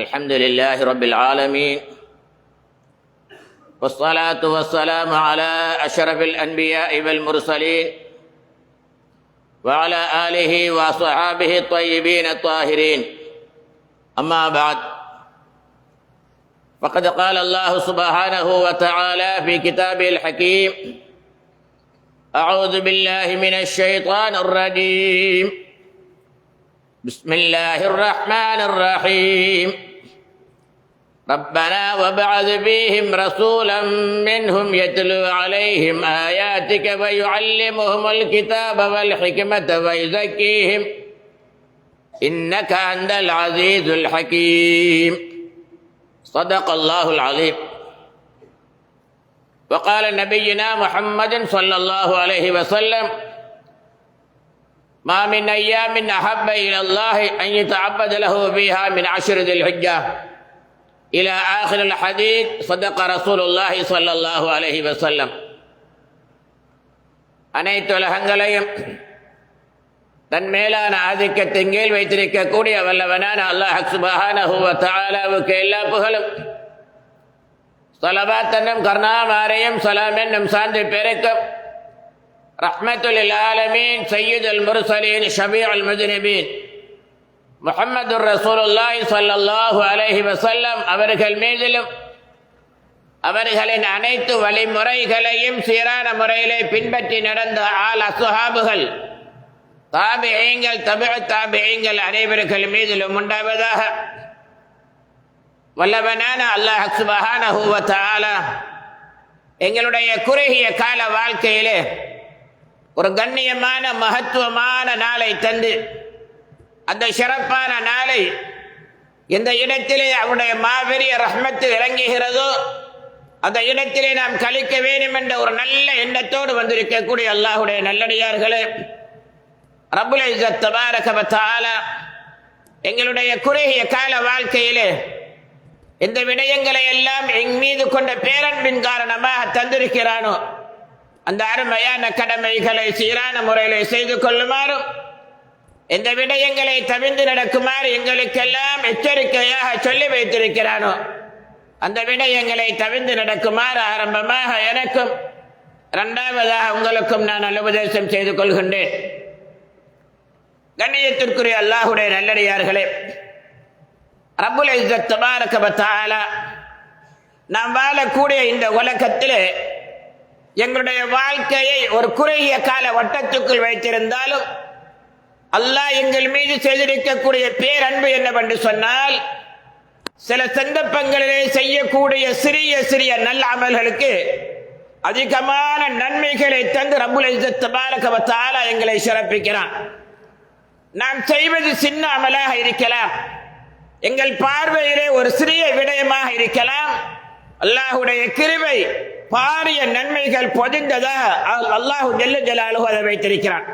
الحمد لله رب العالمين، والصلاة والسلام على أشرف الأنبياء والمرسلين وعلى آله وصحابه الطيبين الطاهرين. أما بعد، فقد قال الله سبحانه وتعالى في كتابه الحكيم: أعوذ بالله من الشيطان الرجيم، بسم الله الرحمن الرحيم. ربنا وابعث فيهم رسولا منهم يتلو عليهم آياتك ويعلمهم الكتاب والحكمة ويزكيهم إنك أنت العزيز الحكيم. صدق الله العظيم. وقال نبينا محمد صلى الله عليه وسلم: ما من أيام أحب إلى الله أن يتعبد له فيها من 10 ذي الحجة إلى آخر الحديث. صدق رسول الله صلى الله عليه وسلم. அனைத்து உலகங்களையும் தன் மேலான ஆதிக்கத்தின் கீழ் வைத்திருக்கக்கூடிய வல்லவனான அல்லாஹ் சுப்ஹானஹு வ தஆலாவுக்கு எல்லா புகழும், ஸலவாத் என்னும் கருணாமாரையும் சலாம் என்னும் சான்று பெருக்கும் ரஹ்மத்துல் லில் ஆலமீன் சய்யிதுல் முர்சலீன் ஷபீஉல் முஜ்னிபீன் முஹம்மதுர் ரசூலுல்லாஹி ஸல்லல்லாஹு அலைஹி வஸல்லம் அவர்கள் மீதிலும் அவர்களின் அனைத்து வழிமுறைகளையும் சீரான முறையிலே பின்பற்றி நடந்த ஆல் அஸ்ஹாபுகள், தாபிஈங்கள், தபிஉ தாபிஈங்கள் அனைவர்கள் மீதிலும் உண்டாவதாக. வல்லவனான அல்லாஹ் சுப்ஹானஹு வ தஆலா எங்களுடைய குறுகிய கால வாழ்க்கையிலே ஒரு கண்ணியமான மகத்துவமான நாளை தந்து, அந்த சிறப்பான நாளை எந்த இடத்திலே அவருடைய மாபெரிய ரஹ்மத்து இறங்குகிறதோ அந்த இடத்திலே நாம் கழிக்க வேண்டும் என்ற ஒரு நல்ல எண்ணத்தோடு வந்திருக்கக்கூடிய அல்லாஹுடைய நல்லடியார்களே, ரப்புல் இஸ்ஸத் தபாரக வ தஆலா எங்களுடைய குறுகிய கால வாழ்க்கையிலே எந்த விடயங்களை எல்லாம் என் மீது கொண்ட பேரன்பின் காரணமாக தந்திருக்கிறானோ அந்த அருமையான கடமைகளை சீரான முறையிலே செய்து கொள்ளுமாறும், எந்த விடயங்களை தவிர்த்து நடக்குமாறு எங்களுக்கெல்லாம் எச்சரிக்கையாக சொல்லி வைத்திருக்கிறானோ அந்த விடயங்களை தவிர்த்து நடக்குமாறு ஆரம்பமாக எனக்கும் இரண்டாவதாக உங்களுக்கும் நான் நல்லுபதேசம் செய்து கொள்கின்றேன். கண்ணியத்திற்குரிய அல்லாஹுடைய நல்லடியார்களே, ரப்புல் இஸ்ஸத் தபாரக வ தஆலா நாம் வாழக்கூடிய இந்த உலகத்திலே எங்களுடைய வாழ்க்கையை ஒரு குறுகிய கால வட்டத்துக்குள் வைத்திருந்தாலும் அல்லாஹ் எங்கள் மீது செய்திருக்கக்கூடிய பேரன்பு என்னவென்று சொன்னால், சில சந்தர்ப்பங்களிலே செய்யக்கூடிய சிறிய சிறிய நல்ல அமல்களுக்கு அதிகமான நன்மைகளை தந்து ரப்புல் இஸ்ஸத் தபாரக வ தஆலா எங்களை சிறப்பிக்கிறான். நாம் செய்வது சின்ன அமலாக இருக்கலாம், எங்கள் பார்வையிலே ஒரு சிறிய விடயமாக இருக்கலாம். அல்லாஹுடைய கிருபை பாரிய நன்மைகள் பொதிந்ததாக அல்லாஹு ஜல்ல ஜலாலுஹு அதை வைத்திருக்கிறான்.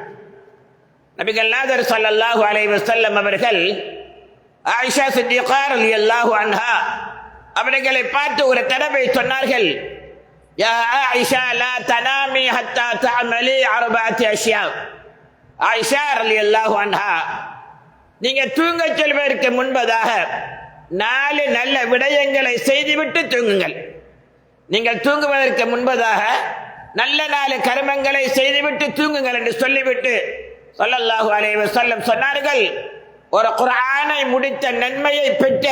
நபிகள் நாதர் ஸல்லல்லாஹு அலைஹி வஸல்லம் அவர்கள் ஆயிஷா சித்திகா ரலியல்லாஹு அன்ஹா அவர்களை பார்த்து ஒரு தடவை சொன்னார்கள்: யா ஆயிஷா லா தனாமி ஹத்தா தஅமலி அர்பஅத்தி அஷ்யா. ஆயிஷா ரலியல்லாஹு அன்ஹா, நீங்க தூங்க செல்வதற்கு முன்பதாக 4 நல்ல விடயங்களை செய்துவிட்டு தூங்குங்கள். நீங்கள் தூங்குவதற்கு முன்பதாக நல்ல 4 கர்மங்களை செய்துவிட்டு தூங்குங்கள் என்று சொல்லிவிட்டு ஸல்லல்லாஹு அலைஹி வஸல்லம் சொன்னார்கள்: ஒரு குர்ஆனை முடித்த நன்மையை பெற்ற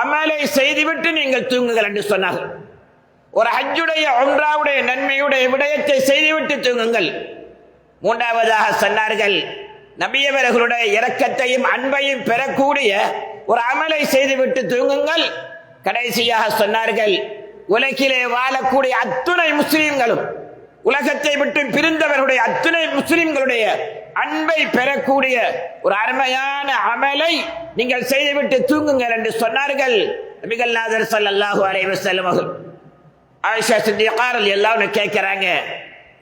அமலை செய்துவிட்டு நீங்கள் தூங்குங்கள் என்று சொன்னார்கள். ஒரு ஹஜ்ஜுடைய உம்ராவுடைய நன்மையுடைய விடயத்தை செய்துவிட்டு தூங்குங்கள். மூன்றாவதாக சொன்னார்கள், நபியவர்களுடைய இரக்கத்தையும் அன்பையும் பெறக்கூடிய ஒரு அமலை செய்துவிட்டு தூங்குங்கள். கடைசியாக சொன்னார்கள், உலகிலே வாழக்கூடிய அத்துணை முஸ்லிம்களும், உலகத்தை விட்டு பிரிந்தவர்களுடைய அத்துணை முஸ்லிம்களுடைய அன்பை பெறக்கூடிய ஒரு அருமையான அமலை நீங்கள் செய்துவிட்டு தூங்குங்கள் என்று சொன்னார்கள் நபிகள் நாதர் ஸல்லல்லாஹு அலைஹி வஸல்லம் அவர்கள். ஆயிஷா சித்திகா ரலியல்லாஹு அன்ஹா கேட்கிறாங்க: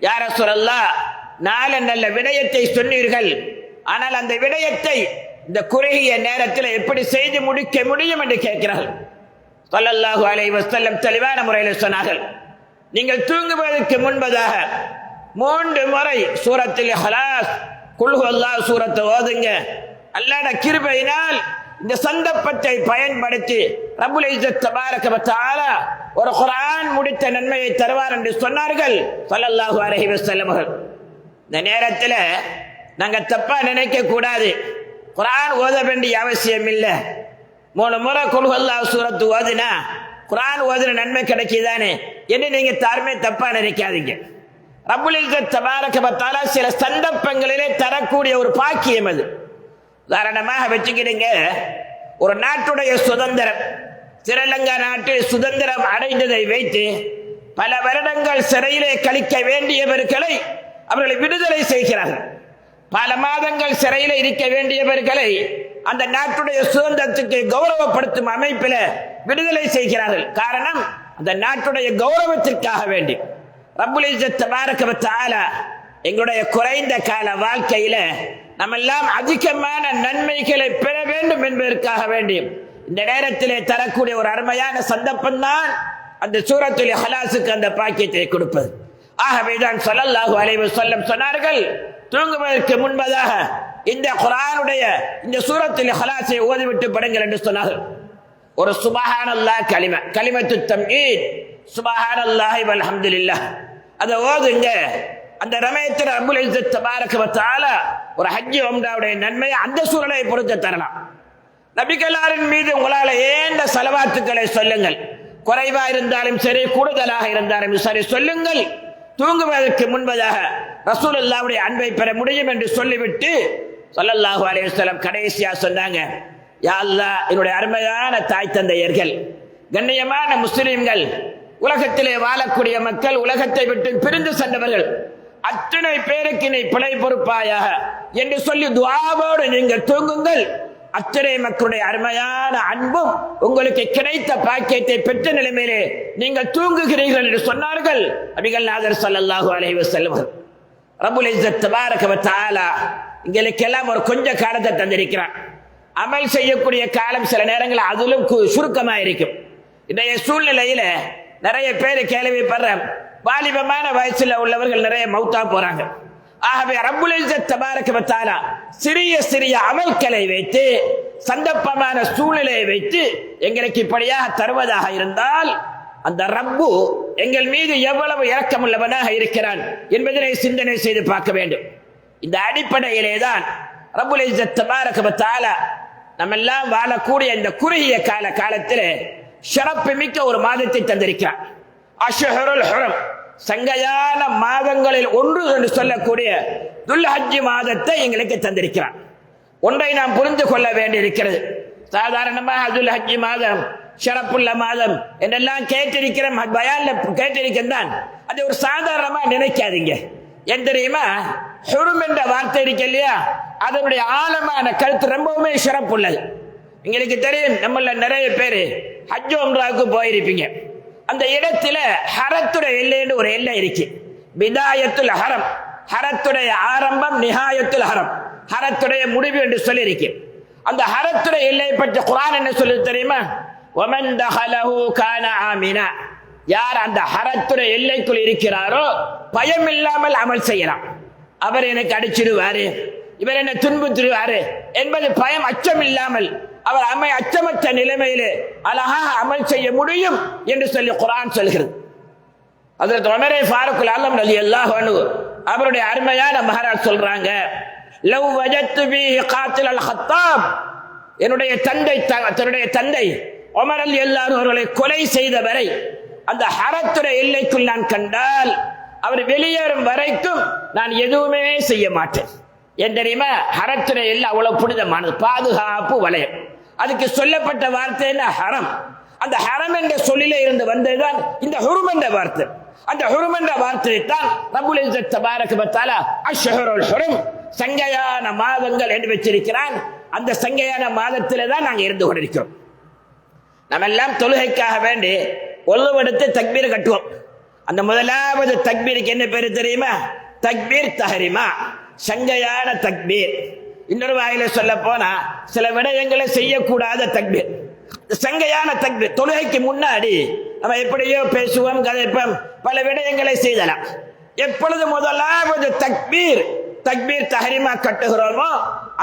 யா ரசூலல்லாஹ், 4 நல்ல விடயத்தை சொன்னீர்கள், ஆனால் அந்த விடயத்தை இந்த குறுகிய நேரத்தில் எப்படி செய்து முடிக்க முடியும் என்று கேட்கிறார்கள். ஸல்லல்லாஹு அலைஹி வஸல்லம் தெளிவான முறையில் சொன்னார்கள்: நீங்கள் தூங்குவதற்கு முன்பதாக 3 முறை சூரத்துல் இஹ்லாஸ், குல் ஹுவல்லாஹ் சூரத்தை ஓதுங்க. அல்லாஹ்வுடைய கிருபையினால் இந்த சந்தர்ப்பத்தை பயன்படுத்தி ரப்புல் இஸ்ஸத் தபாரக வ தஆலா ஒரு குர்ஆன் முடித்த நன்மையை தருவார் என்று சொன்னார்கள் ஸல்லல்லாஹு அலைஹி வஸல்லம். இந்த நேரத்தில் நாங்க தப்பா நினைக்க கூடாது. குர்ஆன் ஓத வேண்டிய அவசியம் இல்லை. 3 முறை குல் ஹுவல்லாஹு சூரத்து ஓதுனா குர்ஆன் ஓதுற நன்மை கிடைக்குதானே என்று நீங்க தாருமே தப்பா நினைக்காதீங்க. ரப்புல் இஸ்ஸத் தபாரக வ தஆலா சில சந்தர்ப்பங்களிலே தரக்கூடிய ஒரு பாக்கியம் அது. உதாரணமாக வச்சுக்கிடுங்க, ஒரு நாட்டுடைய சுதந்திரம், ஸ்ரீலங்கா நாட்டு சுதந்திரம் அடைந்ததை வைத்து பல வருடங்கள் சிறையிலே கழிக்க வேண்டியவர்களை அவர்களை விடுதலை செய்கிறார்கள். பல மாதங்கள் சிறையில் இருக்க வேண்டியவர்களை அந்த நாட்டுடைய சுதந்திரத்துக்கு கௌரவப்படுத்தும் அமைப்பில் விடுதலை செய்கிறார்கள். காரணம், அந்த நாட்டுடைய கௌரவத்திற்காக வேண்டி. ரப்புல் இஸ்ஸத் தபாரக வ தஆலா எங்களுடைய குறைந்த கால வாழ்க்கையில நம்ம எல்லாம் அதிகமான நன்மைகளை பெற வேண்டும் என்பதற்காக வேண்டி இந்த நேரத்திலே தரக்கூடிய ஒரு அருமையான சந்தர்ப்பம் தான் அந்த சூரத்துல் இஹ்லாஸுக்கு அந்த பாக்கியத்தை கொடுப்பது. ஆகவேதான் ஸல்லல்லாஹு அலைஹி வஸல்லம் சொன்னார்கள், தூங்குவதற்கு முன்பதாக இந்த குர்ஆனுடைய இந்த சூரத்துல் இஹ்லாஸை ஓதிவிட்டு படுங்கள் என்று சொன்னார்கள். ஒரு சுப்ஹானல்லாஹ் கலிமத்து தம்ஈத், சுப்ஹானல்லாஹி வல்ஹம்துலில்லாஹ், அதை ஓதுங்க. அந்த ரமயத்தில் ரப்புல் இஸ்ஸத் தபாரக வ தஆலா ஒரு ஹஜ் உம்ராவுடைய நன்மையை அந்த சூரலை பொறுத்து தரலாம். நபிகளாரின் மீது உங்களால் ஏண்ட ஸலவாத்துக்களை சொல்லுங்கள். குறைவா இருந்தாலும் சரி, கூடுதலாக இருந்தாலும் சரி சொல்லுங்கள். தூங்குவதற்கு முன்பதாக ரசூலுல்லாஹ்வுடைய அன்பை பெற முடியும் என்று சொல்லிவிட்டு ஸல்லல்லாஹு அலைஹி வஸல்லம் கடைசியா சொன்னாங்க, யா அல்லாஹ், என்னுடைய அருமையான தாய் தந்தையர்கள், கண்ணியமான முஸ்லிம்கள், உலகத்திலே வாழக்கூடிய மக்கள், உலகத்தை விட்டு பிரிந்து சென்றவர்கள் அத்தனை பேருக்கு நீ பிழை பொறுப்பாயாக என்று சொல்லி துஆவோடு நீங்கள் தூங்குங்கள். அத்தனை மக்களுடைய அருமையான அன்பும் உங்களுக்கு கிடைத்த பாக்கியத்தை பெற்ற நிலைமையிலே நீங்கள் தூங்குகிறீர்கள் என்று சொன்னார்கள் நபிகள் நாதர் ஸல்லல்லாஹு அலைஹி வஸல்லம். ரப்புல் இஸ்ஸத் தபாரக வ தஆலா எங்களுக்கெல்லாம் ஒரு கொஞ்ச காலத்தை தந்திருக்கிறான். அமல் செய்யக்கூடிய காலம் சில நேரங்கள் அதிலும் சுருக்கமாக இருக்கும். இன்றைய சூழ்நிலையில நிறைய பேர் கேள்விப்படுற வாலிபமான வயசுல உள்ளவர்கள் நிறைய மௌத்தா போறாங்க. ஆகவே ரப்புல் இஸ்ஸத் தபாரக வ தஆலா சிறிய சிறிய அமல்களை வைத்து, சந்தர்ப்பமான சூழ்நிலையை வைத்து எங்களுக்கு இப்படியாக தருவதாக இருந்தால் அந்த ரப்பு எங்கள் மீது எவ்வளவு இரக்கமுள்ளவனாக இருக்கிறான் என்பதனை சிந்தனை செய்து பார்க்க வேண்டும். இந்த அடிப்படையிலே தான் ரப்புல் இஸ்ஸத் தபாரக வ தஆலா நம்ம எல்லாம் வாழக்கூடிய இந்த குறுகிய காலத்தில் சிறப்பு மிக்க ஒரு மாதத்தை தந்திருக்கிறார். அஷ்ஹருல் ஹுரம், சங்கையான மாதங்களில் ஒன்று என்று சொல்லக்கூடிய துல்ஹஜ் மாதத்தை எங்களுக்கு தந்திருக்கிறார். ஒன்றை நாம் புரிந்து கொள்ள வேண்டியிருக்கிறது. சாதாரணமாக துல்ஹஜ் மாதம் சிறப்புள்ள மாதம் என்றெல்லாம் கேட்டிருக்கிறேன், பயான்ல கேட்டிருக்கேன் தான். அது ஒரு சாதாரணமா நினைக்காதீங்க. ஏன் தெரியுமா, ஹுரும் என்ற வார்த்தை இருக்கு இல்லையா, அதனுடைய ஆழமான கருத்து ரொம்பவுமே சிறப்புள்ளது. எங்களுக்கு தெரியும், நம்மள நிறைய பேர் ஹஜ் உம்ராவுக்கு போயிருப்பீங்க. அந்த இடத்துல ஹரத்துடைய எல்லைன்னு ஒரு எல்லை இருக்கு. பிதாயத்துல் ஹரம், ஹரத்துடைய ஆரம்பம், நிஹாயத்துல் ஹரம், ஹரத்துடைய முடிவு என்று சொல்லி இருக்கு. அந்த ஹரத்துடைய எல்லையை பற்றி குர்ஆன் என்ன சொல்லுது தெரியுமா, வமன் தஹலஹு கான ஆமினா, யார் அந்த ஹரத்துடைய எல்லைக்குள் இருக்கிறாரோ பயம் இல்லாமல் அமல் செய்யலாம். அவர் எனக்கு அடிச்சிடுவாரு, இவர் என்ன துன்புறுத்துவாரு என்பது பயம், அச்சம் இல்லாமல் அவர் அச்சமற்ற நிலைமையிலே அழகாக அமல் செய்ய முடியும் என்று சொல்லி குர்ஆன் சொல்கிறது. ஹஜ்ரத் உமர் ஃபாரூக் ஆலம் ரலியல்லாஹு அன்ஹு அவருடைய அருமையான மஹராஜ் சொல்றாங்க, லவ் வஜத்து பிஹி காத்தில் அல் ஹத்தாப், என்னுடைய தந்தை உமர் ரலியல்லாஹு அன்ஹு அவர்களை கொலை செய்தவரை அந்த ஹரத்துடைய எல்லைக்குள் நான் கண்டால் அவர் வெளியேறும் வரைக்கும் நான் எதுவுமே செய்ய மாட்டேன். ஏன் தெரியுமா, ஹரத்துடைய எல்லை அவ்வளவு புனிதமானது, பாதுகாப்பு வலயம். அதுக்கு சொல்லப்பட்ட வார்த்தை என்ன, ஹரம். அந்த ஹரம் என்ற சொல்லிலே இருந்து வந்ததுதான் இந்த ஹுரும் என்ற வார்த்தை. அந்த ஹுரும் என்ற வார்த்தையை தான் ரப்புல் இஸ்ஸத் தபாரக வ தஆலா அஷ்ஹருல் ஹுரும், சங்கையான மாதங்கள் என்று வச்சிருக்கிறான். அந்த சங்கையான மாதத்திலே தான் நாங்கள் இருந்து கொண்டிருக்கிறோம். நம்ம எல்லாம் தொழுகைக்காக வேண்டி ஒழுவெடுத்து தக்பீர் கட்டுவோம். அந்த முதலாவது தக்பீருக்கு என்ன பேரு தெரியுமா, தக்பீர் தஹரிமா, சங்கையான தக்பீர். இன்னொரு வாயில சொல்ல போனா சில விடயங்களை செய்யக்கூடாத தக்பீர், சங்கையான தக்பீர். தொழுகைக்கு முன்னாடி நம்ம எப்படியோ பேசுவோம், கதைப்போம், பல விடயங்களை செய்தலாம். எப்பொழுது முதலாவது தக்பீர் தஹரிமா கட்டுகிறோமோ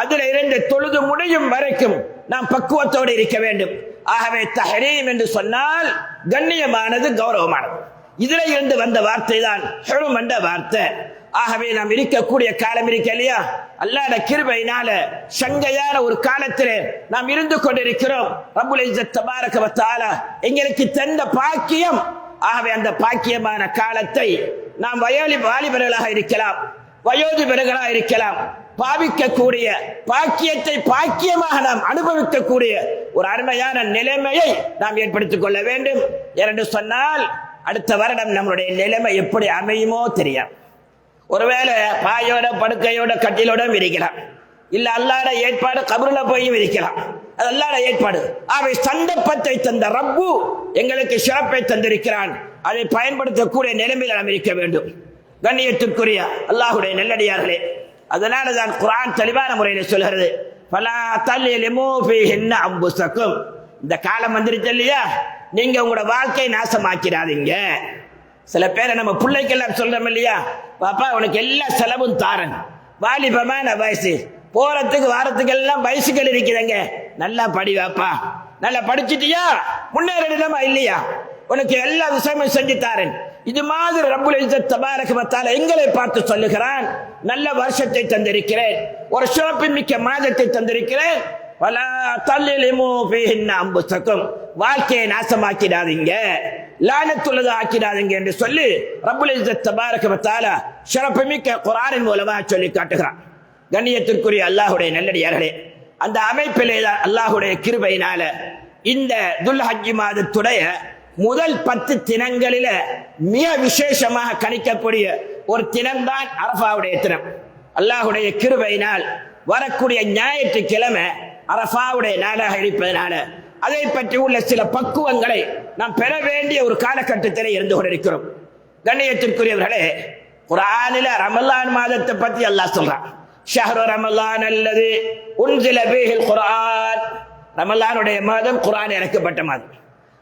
அதுல இருந்து தொழுது முடியும் வரைக்கும் நாம் பக்குவத்தோடு இருக்க வேண்டும். ஆகவே தஹரீம் என்று சொன்னால் கண்ணியமானது, கௌரவமானது. இதுல இருந்து வந்த வார்த்தை தான் ஹுரும் என்ற வார்த்தை. ஆகவே நாம் இருக்கக்கூடிய காலம் இருக்க இல்லையா, அல்லாஹ்வுடைய கிருபையினால சங்கையான ஒரு காலத்திலே நாம் இருந்து கொண்டிருக்கிறோம். ரப்புல் இஸ்ஸத் தபாரக வ தஆலா எங்களுக்கு தந்த பாக்கியம். ஆகவே அந்த பாக்கியமான காலத்தை நாம் வாலிபர்களாக இருக்கலாம், வயோதிபர்களாக இருக்கலாம், பாவிக்கக்கூடிய பாக்கியத்தை பாக்கியமாக நாம் அனுபவிக்கக்கூடிய ஒரு அருமையான நிலைமையை நாம் ஏற்படுத்திக் கொள்ள வேண்டும். என்று சொன்னால் அடுத்த வருடம் நம்மளுடைய நிலைமை எப்படி அமையுமோ தெரியும். ஒருவேளை பாயோட படுக்கையோட கட்டிலோட இருக்கலாம், இல்ல அல்லாஹ்வுடைய ஏற்பாடு கபருல போய் இருக்கலாம். அது அல்லாஹ்வுடைய ஏற்பாடு. அவை சந்தர்ப்பத்தை தந்த ரப்பு எங்களுக்கு சிறப்பை தந்திருக்கிறான். அதை பயன்படுத்தக்கூடிய நிலைமையில் நாம் இருக்க வேண்டும். கண்ணியத்திற்குரிய அல்லாஹ்வுடைய நல்லடியார்களே, அதனால தான் குர்ஆன் தெளிவான முறையில் சொல்கிறது, ஃபலா தல்லிமு ஃபீஹின்ன அம்புசக்கும். இந்த காலம் வந்துருச்சு இல்லையா, நீங்க உங்களோட வாழ்க்கையை நாசமாக்கிறாதீங்க. சில பேரை நம்ம பிள்ளைக்கெல்லாம் சொல்றோம் இல்லையா, பாப்பா உனக்கு எல்லா செலவும் தாரன், வாலிபமான வயசு, போறதுக்கு வாரத்துக்கு எல்லாம் பைசிக்கல் இருக்குதுங்க, நல்லா படி வாப்பா, நல்லா படிச்சுட்டியா முன்னேறமா இல்லையா, உனக்கு எல்லா விஷயமும் செஞ்சு தாரன். இது மாதிரி ரப்புல் இஸ்ஸத் தபாரக வ தஆலா எங்களை பார்த்து சொல்லுகிறான், நல்ல வருஷத்தை தந்திருக்கிறேன், ஒரு சிறப்பு மிக்க மாதத்தை தந்திருக்கிறேன். வலா தல்லிமு ஃபீஹின்ன அம்புசக்கும். வாழ்க்கையை நாசமாக்கிடாதீங்க, லானத்துள்ளது ஆக்கிடாதீங்க என்று சொல்லி ரப்புல் இஸ்ஸத் தபாரக வ தஆலா சிறப்பு மிக்க குர்ஆனின் மூலமா சொல்லி காட்டுகிறான். கண்ணியத்திற்குரிய அல்லாஹ்வுடைய நல்லடியார்களே, அந்த அமைப்பிலே தான் அல்லாஹ்வுடைய கிருபையினால இந்த துல்ஹஜ் மாதத்துடைய முதல் 10 தினங்களில மிக விசேஷமாக கணிக்கக்கூடிய ஒரு தினம்தான் அரஃபாவுடைய தினம். அல்லாஹ்வுடைய கிருபையினால் வரக்கூடிய ஞாயிற்றுக்கிழமை அரஃபாவுடைய நாளாக இருப்பதனால அதை பற்றி உள்ள சில பக்குவங்களை நாம் பெற வேண்டிய ஒரு காலகட்டத்தில் இருந்து கொண்டிருக்கிறோம். கண்ணியத்திற்குரியவர்களே, குர்ஆனில ரமலான் மாதத்தை பற்றி அல்லாஹ் சொல்றான், ஷஹ்ரு ரமலான் அல்லது உன்சில ஃபீஹில் குர்ஆன். ரமலானுடைய மாதம் குர்ஆன் இறக்கப்பட்ட மாதம்.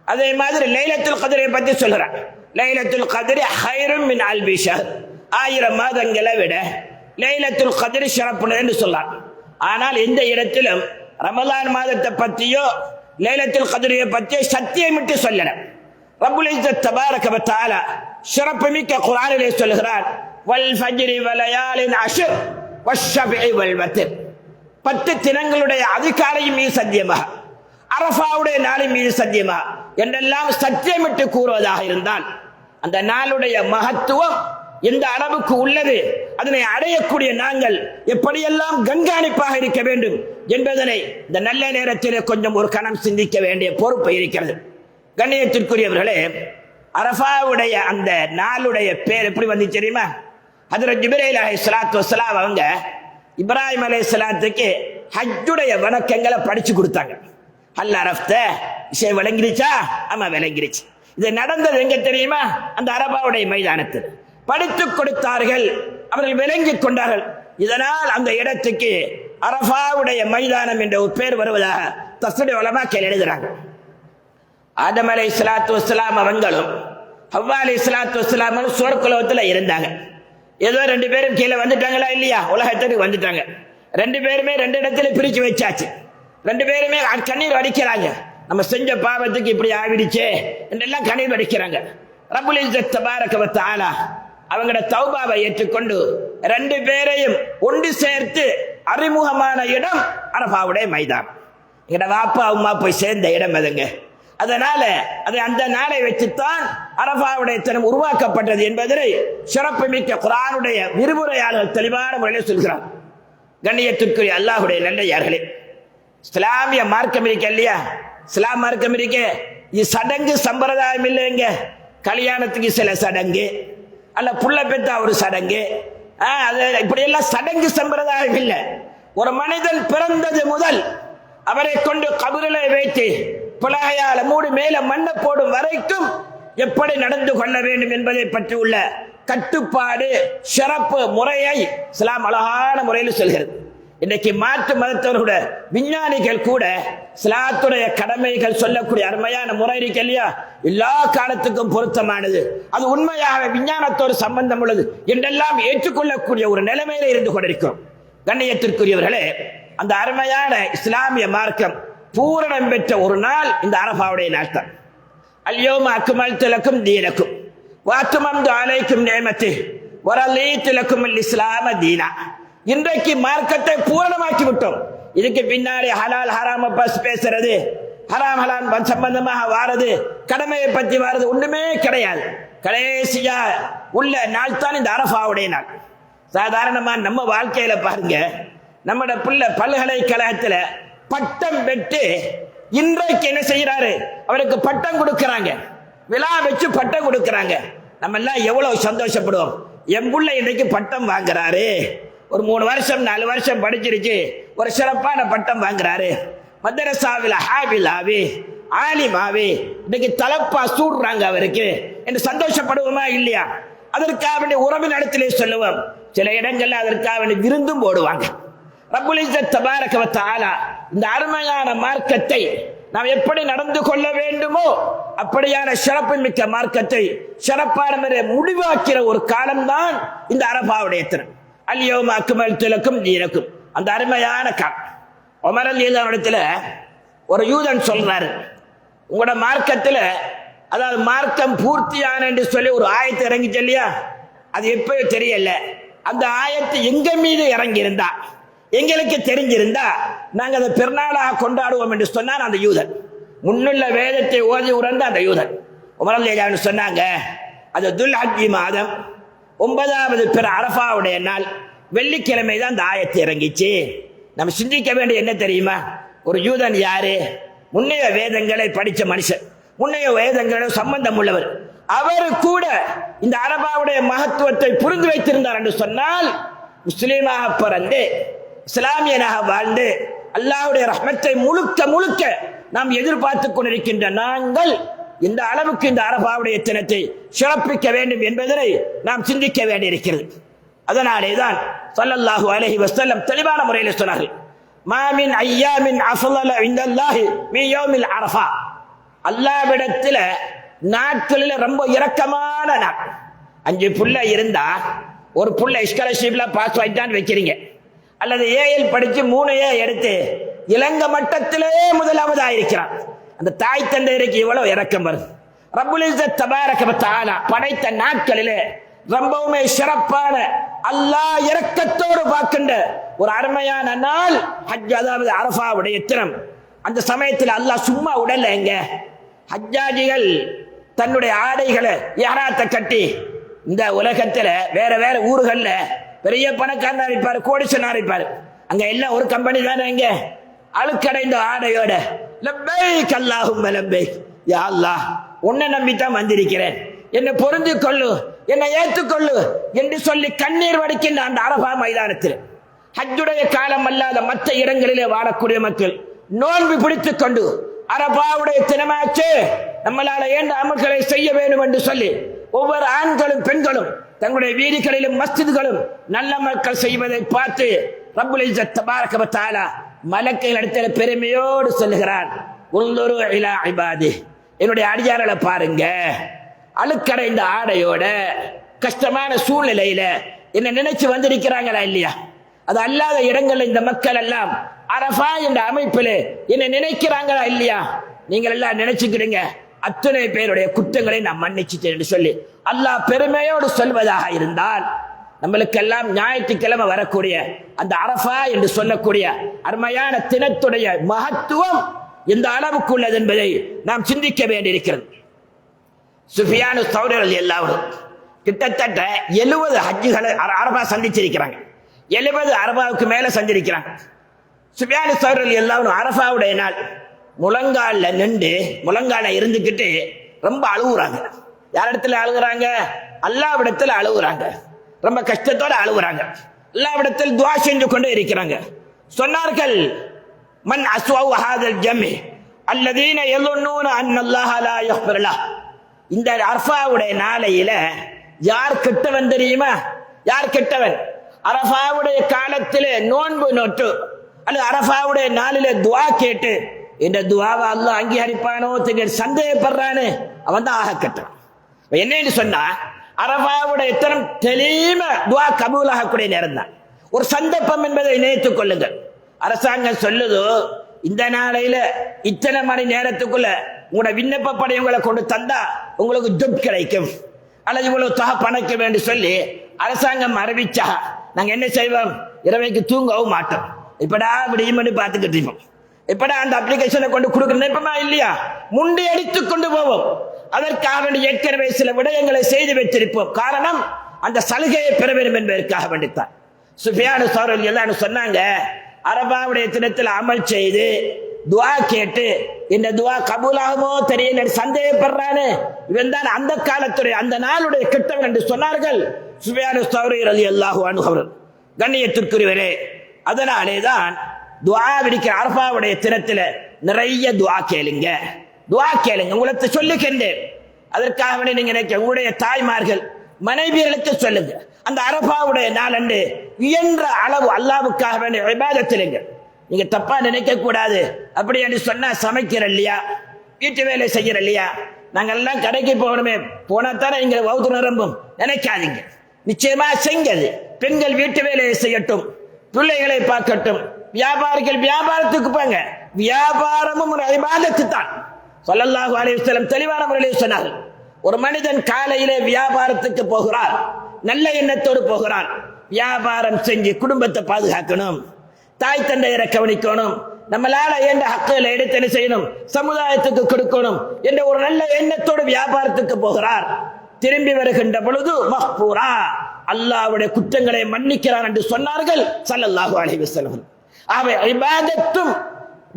அதே மாதிரி லைலத்துல் கத்ரை பற்றி சொல்றான், லைலத்துல் கத்ரி ஹைரும் மின் அல்ஃபி ஷஹர். 1000 மாதங்களை விட லைலத்துல் கத்ரி சிறப்புள்ளது என்று சொல்றான். ஆனால் இந்த இடத்திலும் ரமலான் மாதத்தை பற்றியோ லைலத்துல் கத்ரியை பற்றியோ சத்தியமிட்டு சொல்லல. ரப்புல் இஸ்ஸத் தபாரக வ தஆலா சிறப்பு மிக்க குர்ஆனிலே சொல்கிறான், வல் ஃபஜ்ரி வலயாலின் அஷ்ர் வஷ்ஷஃபி வல் வத்ர். 10 தினங்களுடைய அதிகாலையும் மீது சத்தியமாக, அரஃபாவுடைய நாளின் மீது சத்தியமாக என்றெல்லாம் சத்தியமிட்டு கூறுவதாக இருந்தால் அந்த நாளுடைய மகத்துவம் எந்த அளவுக்கு உள்ளது, அதனை அடையக்கூடிய நாங்கள் எப்படியெல்லாம் கண்காணிப்பாக இருக்க வேண்டும் என்பதனை இந்த நல்ல நேரத்தில் கொஞ்சம் ஒரு கணம் சிந்திக்க வேண்டிய பொறுப்பு இருக்கிறது. கண்ணியத்திற்குரியவர்களே, அரஃபாவுடைய அந்த நாளுடைய பேர் எப்படி வந்து தெரியுமா? ஹஜ்ரத் ஜிப்ரீல் அலைஹிஸ்ஸலாத்து வஸ்ஸலாம் அவங்க இப்ராஹிம் அலைஹிஸ்ஸலாத்துக்கு ஹஜ்ஜுடைய வணக்கங்களை படிச்சு கொடுத்தாங்க. அல்ல அரஃப்த விஷயம் விளங்கிருச்சா? ஆமா விளங்கிருச்சு. இது நடந்தது எங்க தெரியுமா? அந்த அரபாவுடைய மைதானத்தில் படித்துக் கொடுத்தார்கள், அவர்கள் விளங்கிக் கொண்டார்கள். இதனால் அந்த இடத்துக்கு அரஃபாவுடைய மைதானம் என்ற ஒரு பேர் வருவதாக தஃசீர் உலமாக்கள் எழுதுறாங்க. ஆதம் அலைஹிஸ்ஸலாத்து வஸ்ஸலாம் அவங்களும் ஹவ்வா அலைஹிஸ்ஸலாத்து வஸ்ஸலாமும் சொர்க்கலோகத்துல இருந்தாங்க. ஏதோ 2 பேரும் கீழே வந்துட்டாங்களா இல்லையா, உலகத்துக்கு வந்துட்டாங்க. 2 பேருமே 2 இடத்துல பிரிச்சு வச்சாச்சு. 2 பேருமே கண்ணீர் வடிக்கிறாங்க, நம்ம செஞ்ச பாவத்துக்கு இப்படி ஆகிடுச்சே என்றெல்லாம் கண்ணீர் வடிக்கிறாங்க. ரப்புல் இஸ்ஸத் தபாரக வ தஆலா அவங்களோட தௌபாவை ஏற்றுக்கொண்டு 2 பேரையும் ஒன்று சேர்த்து அறிமுகமான இடம் அரஃபாவுடைய மைதானம். எங்கட வாப்பா அம்மா போய் சேர்ந்த இடம் அதுங்க. அதனால அதை அந்த நாளை வச்சுத்தான் அரஃபாவுடைய தினம் உருவாக்கப்பட்டது என்பதை சிறப்பு மிக்க குர்ஆனுடைய விரிவுரையாளர்கள் தெளிவான முறையில் சொல்கிறார். கண்ணியத்திற்குரிய அல்லாஹ்வுடைய நல்லடியார்களே, இஸ்லாமிய மார்க்கம் இருக்க இல்லையா, இஸ்லாம் மார்க்கம் இருக்க, இது சடங்கு சம்பிரதாயம் இல்லைங்க. கல்யாணத்துக்கு சில சடங்கு, அல்ல புள்ள பெத்தா ஒரு சடங்கு, இப்படி எல்லாம் சடங்கு சம்பிரதாயம் இல்லை. ஒரு மனிதன் பிறந்தது முதல் அவரை கொண்டு கபரிலே வைத்து புலகையால மூடி மேல மண்ணை போடும் வரைக்கும் எப்படி நடந்து கொள்ள வேண்டும் என்பதை பற்றி உள்ள கட்டுப்பாடு சிறப்பு முறையை இஸ்லாம் அழகான முறையில் சொல்கிறது. இன்றைக்கு மாற்று மதத்தவர்களுடைய விஞ்ஞானிகள் கூட இஸ்லாத்துடைய கடமைகள் சொல்லக்கூடிய அருமையான முறை இருக்கு இல்லையா, எல்லா காலத்துக்கும் பொருத்தமானது, அது உண்மையாக விஞ்ஞானத்தோடு சம்பந்தம் உள்ளது என்றெல்லாம் ஏற்றுக்கொள்ளக்கூடிய ஒரு நிலைமையில இருந்து கொண்டிருக்கிறோம். கண்ணியத்திற்குரியவர்களே, அந்த அருமையான இஸ்லாமிய மார்க்கம் பூரணம் பெற்ற ஒரு நாள் இந்த அரபாவுடைய நாள் தான். அல்யௌம அக்மல்து லக்கும் தீனக்கும் வ அத்மம்து அலைக்கும் நிஅமதி வ ரலீது லக்கும் அல் இஸ்லாம தீனா. இன்றைக்கு மார்க்கத்தை பூரணமாக்கி விட்டோம். இதுக்கு பின்னாடி ஹலால் ஹராம பேசுறது, ஹராம் ஹலால் சம்பந்தமாக வாரது, கடமையை பற்றி வாரது ஒண்ணுமே கிடையாது. கடைசியா உள்ள நாள் தான் இந்த அரபாவுடைய நாள். சாதாரணமா நம்ம வாழ்க்கையில பாருங்க, நம்மட பிள்ளை பல்கலைக்கழகத்துல பட்டம் பெற்று இன்றைக்கு என்ன செய்யறாரு, அவருக்கு பட்டம் கொடுக்கறாங்க, விழா வச்சு பட்டம் கொடுக்கறாங்க. நம்ம எல்லாம் எவ்வளவு சந்தோஷப்படுவோம். என் புள்ள இன்றைக்கு பட்டம் வாங்குறாரு, ஒரு 3 வருஷம் 4 வருஷம் படிச்சிருச்சு, ஒரு சிறப்பான பட்டம் வாங்குறாரு, மதரசாவில் ஹாபிலாவே ஆலிமாவே இன்னைக்கு தலப்பா சூடுறாங்க அவருக்கு என்று சந்தோஷப்படுவோமா இல்லையா? அதற்காக உறவின் இடத்திலே சொல்லுவோம். சில இடங்கள்ல அதற்காக விருந்தும் போடுவாங்க. ரப்புல் இஸ்ஸத் தபாரக வ தஆலா இந்த அருமையான மார்க்கத்தை நாம் எப்படி நடந்து கொள்ள வேண்டுமோ அப்படியான சிறப்பு மிக்க மார்க்கத்தை சிறப்பான முடிவாக்கிற ஒரு காலம்தான் இந்த அரபாவுடைய தினம். அல்யௌம அக்மல்து லக்கும் தீனக்கும், அந்த அருமையான காலம். உமர் ரலியல்லாஹு இடத்துல ஒரு யூதன் சொல்றாரு, உங்களோட மார்க்கத்துல, அதாவது மார்க்கம் பூர்த்தியான என்று சொல்லி ஒரு ஆயத்து இறங்கிச்சு இல்லையா, அது எப்ப தெரியல. அந்த ஆயத்து எங்க மீது இறங்கி இருந்தா, எங்களுக்கு தெரிஞ்சிருந்தா நாங்க அதை பெருநாளாக கொண்டாடுவோம் என்று சொன்னான் அந்த யூதன். முன்னுள்ள வேதத்தை ஓதி உணர்ந்த அந்த யூதன் உமர் ரலியல்லாஹு சொன்னாங்க, அது துல்ஹஜ் மாதம் 9வது பிற அரபாவுடைய நாள் வெள்ளிக்கிழமை தான் அந்த ஆயத்து இறங்கிச்சு. நம்ம சிந்திக்க வேண்டிய என்ன தெரியுமா, ஒரு யூதன் யாரு? முன்னைய வேதங்களை படிச்ச மனுஷன், முன்னைய வேதங்களோட சம்பந்தம் உள்ளவர். அவர் கூட இந்த அரபாவுடைய மகத்துவத்தை புரிந்து வைத்திருந்தார் என்று சொன்னால், முஸ்லீமாக பிறந்து இஸ்லாமியனாக வாழ்ந்து அல்லாஹ்வுடைய ரஹ்மத்தை முழுக்க முழுக்க நாம் எதிர்பார்த்து கொண்டிருக்கின்ற நாங்கள் இந்த அளவுக்கு இந்த அரபாவுடைய தினத்தை சிறப்பிக்க வேண்டும் என்பதனை நாம் சிந்திக்க வேண்டியிருக்கிறது. அதனாலே தான் ஸல்லல்லாஹு அலைஹி வஸல்லம் தெளிவான முறையில் சொன்னார்கள், மா மின் அய்யாமின் அஃலல இன்தல்லாஹி மின் யௌமில் அரஃபா. அல்லாஹ்விடத்தில் நாட்களில் ரொம்ப இரக்கமான நாள். 5 புள்ள இருந்தா ஒரு புள்ள ஸ்காலர்ஷிப்ல பாஸ் ஆயிட்டான்னு வைக்கிறீங்க, அல்லது ஏஎல் படிச்சு 3A எடுத்து இலங்கை மட்டத்திலே முதலாவது ஆயிருக்கிறான். அந்த தாய் தந்தையருக்கு இவ்வளவு இரக்கம் வருது. ரப்புல் இஸ்ஸத் தபாரக வ தஆலா படைத்த நாட்களிலே ரொம்பவுமே சிறப்பான அல்லாஹ் இரக்கத்தோடு பார்க்கின்ற ஒரு அருமையான நாள் ஹஜ், அதாவது அரஃபாவுடைய தினம். அந்த சமயத்தில் அல்லாஹ் சும்மா உடல்ல எங்க ஹஜ்ஜாஜிகள் தன்னுடைய ஆடைகளை யாராத்த கட்டி இந்த உலகத்துல வேற வேற ஊர்கள்ல பெரிய பணக்காரனா இருப்பாரு, கோடீஸ்வரனா இருப்பாரு, அங்க எல்லாம் ஒரு கம்பெனி தானே, இங்க அழுக்கடைந்த ஆடையோட லப்பைக் அல்லாஹும்ம லப்பைக், யா அல்லாஹ் உன்னை நம்பித்தான் வந்திருக்கிறேன், என்னை பொருந்து கொள்ளு, என்னை ஏற்றுக்கொள்ளு என்று சொல்லி கண்ணீர் வடிக்கின்ற அந்த அரபா மைதானத்தில் ஹஜ்ஜுடைய காலம் அல்லாத மற்ற இடங்களிலே வாழக்கூடிய மக்கள் நோன்பு பிடித்துக் கொண்டு அரபாவுடைய தினமாச்சு நம்மளால ஏண்ட அமல்களை செய்ய வேண்டும் என்று சொல்லி ஒவ்வொரு ஆண்களும் பெண்களும் தங்களுடைய வீடுகளிலும் மஸ்ஜிதுகளும் நல்ல மக்கள் செய்வதை பார்த்து ரப்புல் இஸ்ஸத் தபாரக வ தஆலா மலக்குகள் இடத்துல பெருமையோடு சொல்லுகிறான், உன்துரு இலா இபாதி, என்னுடைய அடியார்களை பாருங்க, அழுக்கடைந்த ஆடையோட கஷ்டமான சூழ்நிலையில என்ன நினைச்சு வந்திருக்கிறாங்களா இல்லையா? அது அல்லாத இடங்கள்ல இந்த மக்கள் எல்லாம் அரஃபா என்ற அமைப்பில் என்ன நினைக்கிறாங்களா இல்லையா? நீங்கள் எல்லாம் நினைச்சுக்கிறீங்க, அத்தனை பேருடைய குற்றங்களை நான் மன்னிச்சுட்டேன் என்று சொல்லி அல்லாஹ் பெருமையோடு சொல்வதாக இருந்தால், நம்மளுக்கெல்லாம் ஞாயிற்றுக்கிழமை வரக்கூடிய அந்த அரஃபா என்று சொல்லக்கூடிய அருமையான தினத்துடைய மகத்துவம் எந்த அளவுக்கு உள்ளது என்பதை நாம் சிந்திக்க வேண்டியிருக்கிறது. சுஃபியானு ஸௌரி ரலியல்லாஹு கிட்டத்தட்ட 70 ஹஜ்ஜுகளை அரஃபா சந்திச்சிருக்கிறாங்க. 70 அரஃபாவுக்கு மேல சந்திருக்கிறாங்க. சுஃபியானு ஸௌரி ரலியல்லாஹு அரஃபாவுடைய நாள் முழங்கால நின்று முழங்கால இருந்துக்கிட்டு ரொம்ப அழுகுறாங்க. யாரிடத்துல அழுகுறாங்க? அல்லாஹ்விடத்தில் அழுகுறாங்க. ரொம்ப கஷ்டத்தோட அழுகுறாங்க. அல்லாஹ்விடத்தில் துஆ செஞ்சு கொண்டு இருக்கிறாங்க. சொன்னார்கள், மன் அஸ்வஉ ஹாதல் ஜம்இ அல்லதீன யظنون அன் அல்லாஹ் லா யக்ஃபிர் லஹ். இந்த அரஃபாவுடைய நாளையில யார் கெட்டவன் தெரியுமா? யார் கெட்டவன்? அரஃபாவுடைய காலத்திலே நோன்பு நோட்டு அல்லது அரஃபாவுடைய நாளிலே துஆ கேட்டு இந்த துஆவை அல்லாஹ் அங்கீகரிப்பானோ சந்தேகப்படுறானே, அவன் தான் ஆக கெட்டவன். என்னன்னு சொன்னா, அரஃபாவுடைய தினம் தெளிவ துஆ கபூல் ஆகக்கூடிய நேரம் தான். ஒரு சந்தர்ப்பம் என்பதை நினைத்துக் கொள்ளுங்கள். அரசாங்கம் சொல்லுதோ இந்த நாளையில இத்தனை மணி நேரத்துக்குள்ள உங்களோட விண்ணப்ப படையங்களை கொண்டு தந்தா உங்களுக்கு ஜப் கிடைக்கும் அல்லது இவ்வளவு தொகை பணக்க வேண்டும் சொல்லி அரசாங்கம் அறிவிச்சா நாங்க என்ன செய்வோம்? இரவைக்கு தூங்கவும் மாட்டோம். இப்படா விடியும் பார்த்துக்கிட்டு இருப்போம். இப்படா அந்த அப்ளிகேஷனை கொண்டு கொடுக்க நினைப்பமா இல்லையா? முண்டி அடித்துக் கொண்டு போவோம். அதற்காக வேண்டி ஏற்கனவே சில விடயங்களை செய்து வைத்திருப்போம். காரணம் அந்த சலுகையை பெற வேண்டும் என்பதற்காக வேண்டித்தான். சுஃபியானு சௌரி எல்லாம் சொன்னாங்க, அரபாவுடைய தினத்தில் அமல் செய்து துவா கேட்டு இந்த துவா கபூலாகுமோ தெரியல சந்தேகப்படுறானு, இவன் தான் அந்த காலத்துடைய அந்த நாளுடைய கிட்டவன் என்று சொன்னார்கள் சுஃபியானு சௌரி ரலியல்லாஹு அன்ஹு அவர்கள். கண்ணியத்திற்குரியவரே, அதனாலேதான் துவா விடுக்கிற அரபாவுடைய தினத்தில் நிறைய துவா கேளுங்க, துவா கேளுங்க. உங்களுக்கு சொல்லுகின்றேன். அதற்காக வேண்டி நீங்க நினைக்க உங்களுடைய தாய்மார்கள் மனைவியர்களுக்கு சொல்லுங்க. அந்த அரபாவுடைய நாள் அன்று இயன்ற அளவு அல்லாஹ்வுக்காக வேண்டிய இபாதத்திலுங்க. நீங்க தப்பா நினைக்க கூடாது. அப்படி என்று சொன்னா சமைக்கிற இல்லையா, வீட்டு வேலை செய்யற இல்லையா, நாங்க எல்லாம் கடைக்கு போகணுமே போனா தானே இங்க வவுத்து நிரம்பும் நினைக்காதீங்க. நிச்சயமா செஞ்சது. பெண்கள் வீட்டு வேலையை செய்யட்டும், பிள்ளைகளை பார்க்கட்டும், வியாபாரிகள் வியாபாரத்துக்கு போங்க. வியாபாரமும் ஒரு இபாதத்து தான். ஸல்லல்லாஹு அலைஹி வஸல்லம் தெளிவான முறையில் சொன்னார்கள், ஒரு மனிதன் காலையிலே வியாபாரத்துக்கு போகிறார், நல்ல எண்ணத்தோடு போகிறார். வியாபாரம் செஞ்சு குடும்பத்தை பாதுகாக்கணும், தாய் தந்தையரை கவனிக்கணும், நம்மளால என்ற ஹக்குகளை எடுத்து என்ன செய்யணும், சமுதாயத்துக்கு கொடுக்கணும் என்ற ஒரு நல்ல எண்ணத்தோடு வியாபாரத்துக்கு போகிறார். திரும்பி வருகின்ற பொழுது மக்பூரா, அல்லாஹ்வுடைய குற்றங்களை மன்னிக்கிறான் என்று சொன்னார்கள் ஸல்லல்லாஹு அலைஹி வஸல்லம். ஆகவே இபாதத்தும்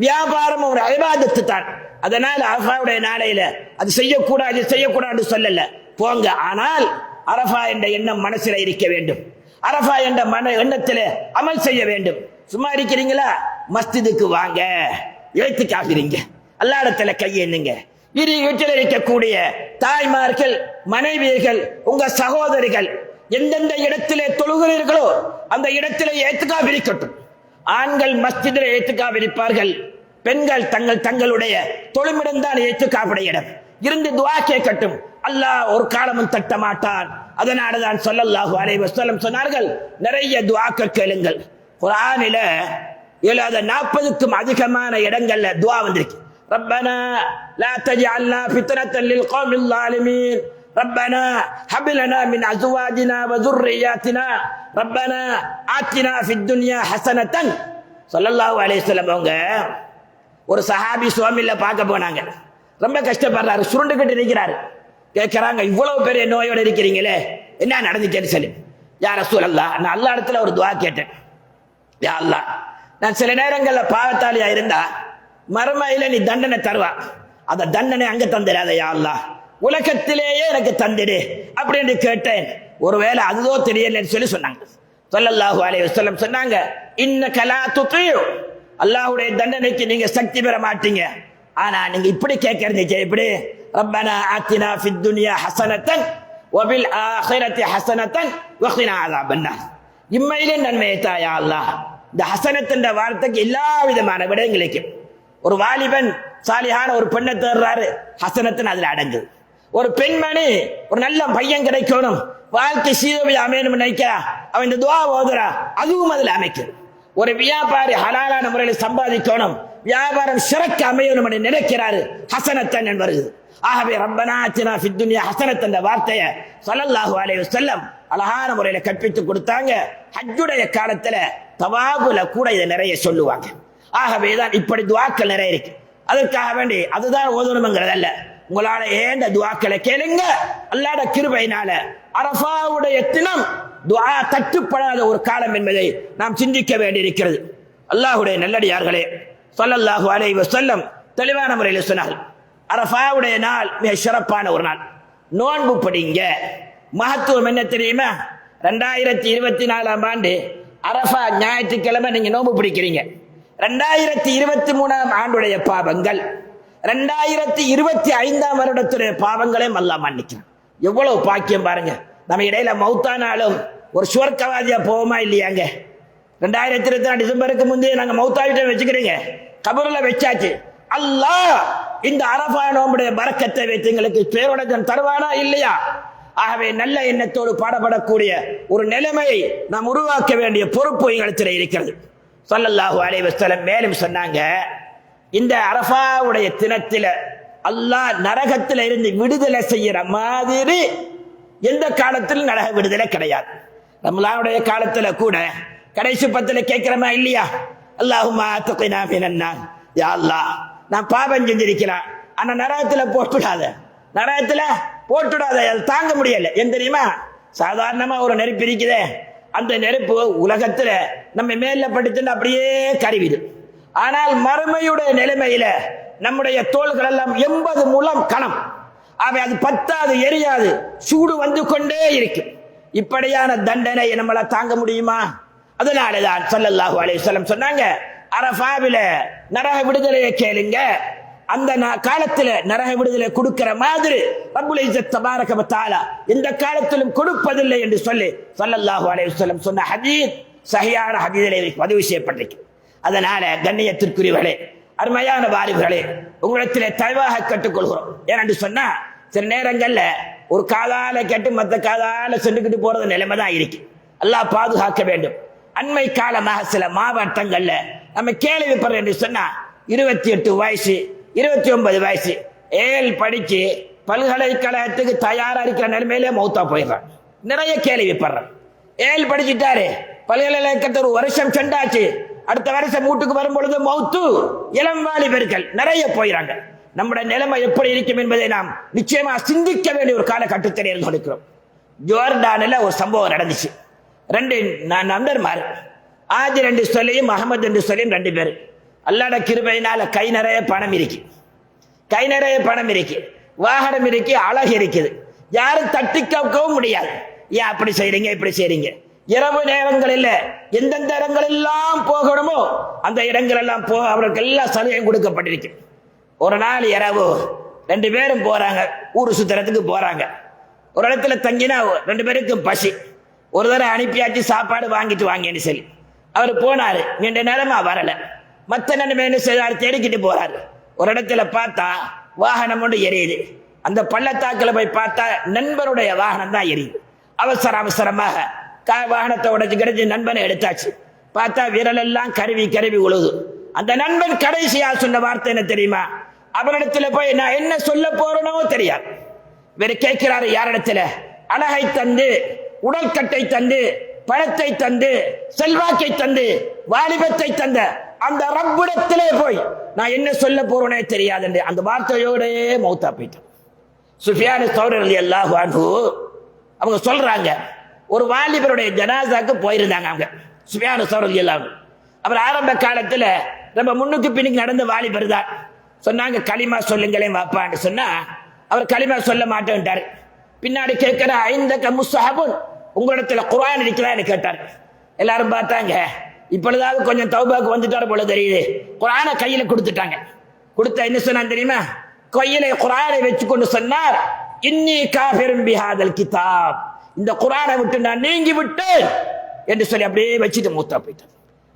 வியாபாரம் ஒரு இபாதத்து தான். அதனால அரஃபாவுடைய நாளையில அது செய்யக்கூடாது சொல்லல, போங்க. ஆனால் அரஃபா என்ற எண்ணம் மனசுல இருக்க வேண்டும். அரஃபா என்ற எண்ணத்தில் அமல் செய்ய வேண்டும். சும்மா இருக்கிறீங்களா, மஸ்ஜிதுக்கு வாங்க, இழுத்துக்காகிறீங்க, அல்லாஹ்விடத்துல கையெண்ணுங்க. வீட்டில் இருக்கக்கூடிய தாய்மார்கள், மனைவியர்கள், உங்க சகோதரிகள் எந்தெந்த இடத்திலே தொழுகிறீர்களோ அந்த இடத்திலே ஏத்துக்காக இருக்கட்டும். ஆண்கள் மஸ்ஜிதில் ஏத்துக்காக இருப்பார்கள், பெண்கள் தங்களுடைய தொழுமிடம் தான் ஏத்துக்காவுடைய இடம் இருந்து துஆ கேட்கட்டும். அல்லாஹ் ஒரு காலமும் தட்ட மாட்டான். அதனாலதான் ஸல்லல்லாஹு அலைஹி வஸல்லம் சொன்னார்கள், நிறைய துஆக்கள் கேளுங்கள். குர்ஆனில 40க்கும் அதிகமான இடங்கள்ல துஆ வந்திருக்கு. ரப்பனா லா தஜஅல்னா ஃபித்னத்தன் லில் கௌமில் ஸாலிமீன், ரப்பனா ஹப் லனா மின் அஸ்வாஜினா வ ذُرِّيَّاتِنَا ரப்பனா ஆத்தினா ஃபித் துன்யா ஹஸனத்தன். ஸல்லல்லாஹு அலைஹி வஸல்லம் அவங்க ஒரு சஹாபி சுவாமியில பார்க்க போனாங்க. ரொம்ப கஷ்டப்படுறாரு, சுருண்டுகிட்டு இருக்கிறாரு. கேட்கிறாங்க, இவ்வளவு பெரிய நோயோட இருக்கிறீங்களே, என்ன நடந்துச்சேன்னு சொல்லி. யா ரசூலல்லாஹ், நான் அல்லாஹ் இடத்துல ஒரு துஆ கேட்டேன். யா அல்லாஹ், நான் சில நேரங்கள்ல பாவத்தாளியா இருந்தா மறுமையில நீ தண்டனை தருவா, அந்த தண்டனை அங்க தந்துடாத யா அல்லாஹ், உலகத்திலேயே எனக்கு தந்திடு அப்படின்னு கேட்டேன். ஒருவேளை அதுதோ தெரியலன்னு சொல்லி சொன்னாங்க. ஸல்லல்லாஹு அலைஹி வஸல்லம் சொன்னாங்க, இன்னக லா துதீஉ, அல்லாஹ்வுடைய தண்டனைக்கு நீங்க சக்தி பெற மாட்டீங்க. ஆனா நீங்க இப்படி கேட்கறது எப்படி, ரப்பனா ஆத்தினா ஃபித் துன்யா ஹஸனத்தன் வ பில் ஆখিরাতি ஹஸனத்தன் வ கினா அஸாபன்னார். இம்மையிலே நன்மையை தா யா அல்லாஹ். இந்த ஹஸனத் என்ற வார்த்தைக்கு எல்லா விதமான விடயங்களுக்கும். ஒரு வாலிபன் சாலிஹான ஒரு பெண்ணை தேடுறாரு, ஹஸனத்தன் அதுல அடங்குது. ஒரு பெண்மணி ஒரு நல்ல பையன் கிடைக்கணும், வாழ்க்கை சீதோவி அமையணும் நினைக்கிறா, அவன் இந்த துஆ ஓதுறா, அதுவும் அதுல அமைக்கும். ஒரு வியாபாரி ஹலாலான முறையில் சம்பாதிக்கணும், வியாபாரம் சிறக்க அமையணும் என்று நினைக்கிறாரு, ஹஸனத்தன் வருது. ஆகவே ரப்பனா ஆத்தினா ஃபித் துன்யா ஹஸனத் என்ற வார்த்தையை ஸல்லல்லாஹு அலைஹி வஸல்லம் அழகான முறையில கற்பித்து கொடுத்தாங்க. ஹஜ்ஜுடைய காலத்துல தவாபுல கூட இதை நிறைய சொல்லுவாங்க. ஆகவேதான் இப்படி துஆக்கள் நிறைய இருக்கு. அதற்காக வேண்டி அதுதான் ஓதணுங்கிறது அல்ல, உங்களால ஏண்ட துஆக்களை கேளுங்க. அல்லாஹ்வுடைய கிருபையினால அரஃபாவுடைய தினம் துஆ தட்டுப்படாத ஒரு காலம் என்பதை நாம் சிந்திக்க வேண்டியிருக்கிறது. அல்லாஹ்வுடைய நல்லடியார்களே, ஸல்லல்லாஹு அலைஹி வஸல்லம் தெளிவான முறையில் சொன்னார், அரஃபாவுடைய நாள் மிக சிறப்பான ஒரு நாள். நோன்பு படிங்க. மகத்துவம் என்ன தெரியுமா? 2024ஆம் ஆண்டு அரஃபா ஞாயிற்றுக்கிழமை நீங்க நோன்பு பிடிக்கிறீங்க. 2023ஆம் ஆண்டுடைய பாவங்கள் 2025ஆம் வருடத்துடைய பாவங்களையும் அல்லாஹ் மன்னிக்கிறான். எவ்வளவு பாக்கியம் பாருங்க. நம்ம இடையில மௌத்தானாலும் ஒரு சுவர்க்கவாதியா போவோமா இல்லையாங்க? 2024 டிசம்பருக்கு முந்தைய நாங்க மௌத்தாவிட்ட வச்சுக்கிறீங்க, கபருல வச்சாச்சு. அல்லாஹ் இந்த அரஃபா நோம்புடைய பரக்கத்தை வைத்து எங்களுக்கு பேருடன் தருவானா இல்லையா? ஆகவே நல்ல எண்ணத்தோடு பாடப்படக்கூடிய ஒரு நிலைமையை நாம் உருவாக்க வேண்டிய பொறுப்பு எங்களிடத்தில் இருக்கிறது. ஸல்லல்லாஹு அலைஹி வஸல்லம் மேலும் சொன்னாங்க, இந்த அரஃபாவுடைய தினத்தில அல்லாஹ் நரகத்தில் இருந்து விடுதலை செய்யற மாதிரி எந்த காலத்திலும் நரக விடுதலை கிடையாது. ரமலானுடைய காலத்துல கூட கடைசி பத்துல கேட்கிறோமா இல்லையா, அல்லாஹும்ம அத்கினா மினன் நார், யா அல்லாஹ் நான் பாவம் செஞ்சிருக்கிறேன் ஆனா நரகத்துல போட்டுடாத, நரகத்துல போட்டுடாத, அது தாங்க முடியல. ஏன் தெரியுமா, சாதாரணமா ஒரு நெருப்பு இருக்குதே, அந்த நெருப்பு உலகத்துல நம்ம மேல படுத்துட்டு அப்படியே கருவிடு. ஆனால் மறுமையுடைய நிலைமையில நம்முடைய தோள்கள் எல்லாம் 80 முழம் கணம், அவை அது பத்தாது, எரியாது, சூடு வந்து கொண்டே இருக்கும். இப்படியான தண்டனை நம்மள தாங்க முடியுமா? அதனாலதான் ஸல்லல்லாஹு அலைஹி வஸல்லம் சொன்னாங்க, அரஃபாவில நரக விடுதலையை கேளுங்க, அந்த காலத்துல நரக விடுதலை கொடுக்கிற மாதிரி ரப்புல் இஸ்ஸத் தபாரக வ தஆலா எந்த காலத்திலும் கொடுப்பதில்லை என்று சொல்லி ஸல்லல்லாஹு அலைஹி வஸல்லம் சொன்ன ஹதீஸ் சஹீஹான ஹதீஸிலே பதிவு செய்யப்பட்டிருக்கு. அதனால கண்ணியத்திற்குரியவர்களே, அருமையான வாலிபர்களே, உங்களிடத்திலே தயவாக கற்றுக்கொள்கிறோம். ஏனென்று சொன்னா சில நேரங்கள்ல ஒரு காதால கேட்டு மற்ற காதால சென்றுக்கிட்டு போறது நிலைமை தான் இருக்கு. அல்லாஹ் பாதுகாக்க வேண்டும். அண்மை காலமாக சில மாவட்டங்கள்ல நம்ம கேள்விப்படுறோம் என்று சொன்னா 28 வயசு 29 வயசு ஏழு படிச்சு பல்கலைக்கழகத்துக்கு தயாரா இருக்கிற நிலைமையிலே மௌத்தா போயிடுறான். நிறைய கேள்விப்படுறோம். ஏழு படிச்சுட்டாரு, பல்கலைக்கழகத்துக்கு ஒரு வருஷம் சென்றாச்சு, அடுத்த வருஷம் வீட்டுக்கு வரும் பொழுது மௌத்து. இளம் வாலிபர்கள் நிறைய போயிறாங்க. நம்முடைய நிலைமை எப்படி இருக்கும் என்பதை நாம் நிச்சயமா சிந்திக்க வேண்டிய ஒரு காலகட்டத்தில் இருந்து கொடுக்கிறோம். ஜோர்டானில் ஒரு சம்பவம் நடந்துச்சு. 2 நண்பர்மார், ஆஜ் என்று சொல்லியும் அகமது என்று சொல்லியும் 2 பேர். அல்லாஹ்வுடைய கிருபையினால கை நிறைய பணம் இருக்கு, கை நிறைய பணம் இருக்கு, வாகனம் இருக்கு, அழகு இருக்குது, யாரும் தட்டி கேட்கவும் முடியாது. ஏன் அப்படி செய்றீங்க இப்படி செய்றீங்க? இரவு நேரங்களில் எந்தெந்த இடங்கள் எல்லாம் போகணுமோ அந்த இடங்கள் எல்லாம் அவர்களுக்கு எல்லாம் சலுகையும் கொடுக்கப்பட்டிருக்கு. ஒரு நாள் இரவு 2 பேரும் போறாங்க, ஊரு சுத்துறதுக்கு போறாங்க. ஒரு இடத்துல தங்கினா 2 பேருக்கும் பசி. ஒரு தடவை அனுப்பியாச்சு சாப்பாடு வாங்கிட்டு வாங்கன்னு சொல்லி அவர் போனாரு. 2 நேரமா வரல. மற்ற நன்மை என்ன செய்தாரு, தேடிக்கிட்டு போறாரு. ஒரு இடத்துல பார்த்தா வாகனம் ஒன்று எரியுது. அந்த பள்ளத்தாக்கில் போய் பார்த்தா நண்பருடைய வாகனம் தான் எரியுது. அவசரமாக வாகனத்தை உடைச்சு கிடைச்சி நண்பனை எடுத்தாச்சு. பார்த்தா விரல் எல்லாம் கருவி கருவி உழுது. அந்த நண்பன் கடைசியா சொன்ன வார்த்தை என்ன தெரியுமா, அவரிடத்துல போய் நான் என்ன சொல்ல போறேனோ தெரியாது. இவர் கேட்கிறாரு யாரிடத்துல, அழகை தந்து, உடல் கட்டை தந்து, பணத்தை தந்து, செல்வாக்கை தந்து, வாலிபத்தை தந்த அந்த ரப்பிடத்திலே போய் நான் என்ன சொல்ல போறேனே தெரியாது என்று அந்த வார்த்தையோடே மௌத்தா போயிட்டான். சுஃபியான் ஸௌரி ரலியல்லாஹு அன்ஹு அவங்க சொல்றாங்க, ஒரு வாலிபருடைய ஜனாசாக்கு போயிருந்தாங்க அவங்க. சுஃபியான் ஸௌரி ரலியல்லாஹு அன்ஹு அவர் ஆரம்ப காலத்துல ரொம்ப முன்னுக்கு பின்னுக்கு நடந்த வாலிபர் தான். சொன்னாங்க களிமா சொல்லுங்களேன் வாப்பான்னு சொன்னா அவர் களிமா சொல்ல மாட்டேன்ட்டாரு. பின்னாடி கேட்கிற 5 முஸ்ஹபுன், உங்களிடத்துல குர்ஆன் இருக்கிறான்னு கேட்டார். எல்லாரும் பார்த்தாங்க, இப்பொழுதாவது கொஞ்சம் தௌபாக்கு வந்துட்டாரு போல தெரியுது. குர்ஆனை கையில கொடுத்துட்டாங்க. கொடுத்த என்ன சொன்னா தெரியுமா, கையில குர்ஆனை வச்சு கொண்டு சொன்னார், இன்னி காஃபிரும் பிஹாதல் கிதாப், இந்த குர்ஆனை விட்டு நான் நீங்கி விட்டேன் என்று சொல்லி அப்படியே வச்சுட்டு மூத்தா போயிட்டார்.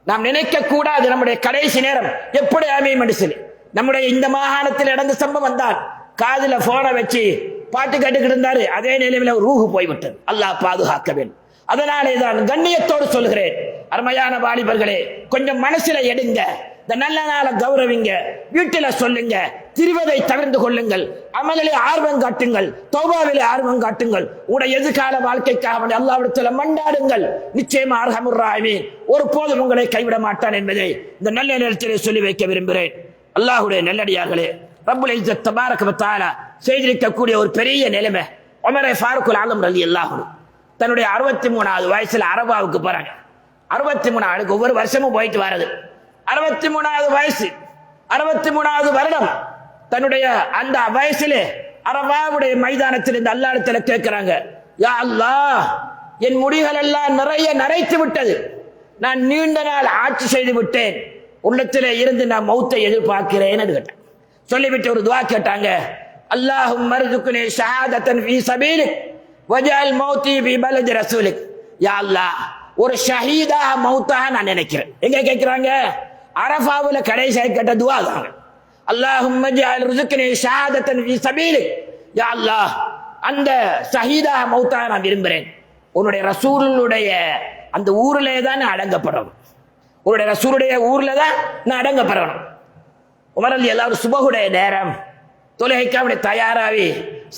நாம் நினைக்க கூடாது நம்முடைய கடைசி நேரம் எப்படி அமையும் என்று சொல்லி. நம்முடைய இந்த மாகாணத்தில் நடந்த சம்பவம் தான். காதுல போனை வச்சு பாட்டு கேட்டுக்கிட்டு இருந்தாரு, அதே நிலையில ரூஹு போய்விட்டது. அல்லாஹ் பாதுகாக்க வேண்டும். அதனாலே தான் கண்ணியத்தோடு சொல்கிறேன், அருமையான வாலிபர்களே, கொஞ்சம் மனசுல எடுங்க, இந்த நல்ல நாளை கௌரவிங்க, வீட்டில சொல்லுங்க, திரிவதை தவிர்த்து கொள்ளுங்கள், அமலிலே ஆர்வம் காட்டுங்கள், தௌபாவிலே ஆர்வம் காட்டுங்கள், உங்களுடைய எதிர்கால வாழ்க்கைக்காக அல்லாஹ்விடத்துல மண்டாடுங்கள். நிச்சயமா அர்ஹமுர் ராஹிமீன் ஒருபோதும் உங்களை கைவிட மாட்டான் என்பதை இந்த நல்ல நேரத்திலே சொல்லி வைக்க விரும்புகிறேன். அல்லாஹ்வுடைய நல்லடியார்களே, ரப்புல் இஸ்ஸத் தபாரக வ தஆலா செய்திருக்கக்கூடிய ஒரு பெரிய நிலைமை, உமர் ஃபாரூக் ஆலம் ரலியல்லாஹு அன்ஹு தன்னுடைய 63வது வயசுல அரபாவுக்கு போறாங்க. 63 ஒவ்வொரு வருஷமும் போயிட்டு வர்றது. 63வது வயசு, 63வது வருடம் தன்னுடைய அந்த வயசுல அரபாவுடைய மைதானத்தில் இந்த அல்லாஹ்விடத்துல கேட்கிறாங்க, யா அல்லாஹ், என் முடிகள் எல்லாம் நிறைய நரைத்து விட்டது, நான் நீண்ட நாள் ஆட்சி செய்து விட்டேன், உள்ளத்திலே இருந்து நான் மௌத்தை எதிர்பார்க்கிறேன் கேட்டேன். சொல்லிவிட்டு ஒரு துஆ கேட்டாங்க, அல்லாஹும்ம அர்சுக்னி ஷஹாதத்தன் ஃபீ ஸபீலிக் வஜஅல் மௌத்தி ஃபீ பலதி ரசூலிக். யா அல்லாஹ், ஒரு ஷஹீதாக மௌத்தாக நான் நினைக்கிறேன். எங்க கேட்கிறாங்க, அரஃபாவுல கடைசியாக கேட்ட துஆ தான். அல்லாஹும்ம ஜஅல் ருஸுக்னி ஷஹாதத்தன் ஃபீ ஸபீலிக். யா அல்லாஹ், அந்த ஷஹீதாக மௌத்தாக நான் விரும்புகிறேன். உன்னுடைய ரசூலுடைய அந்த ஊரிலே தான் நான் அடங்கப்படணும், உன்னுடைய ரசூலுடைய ஊர்ல தான் நான் அடங்கப்படணும். உமர் ரலியல்லாஹு அன்ஹு சுபஹுடைய நேரம் தொழுகைக்கு அப்படி தயாராகி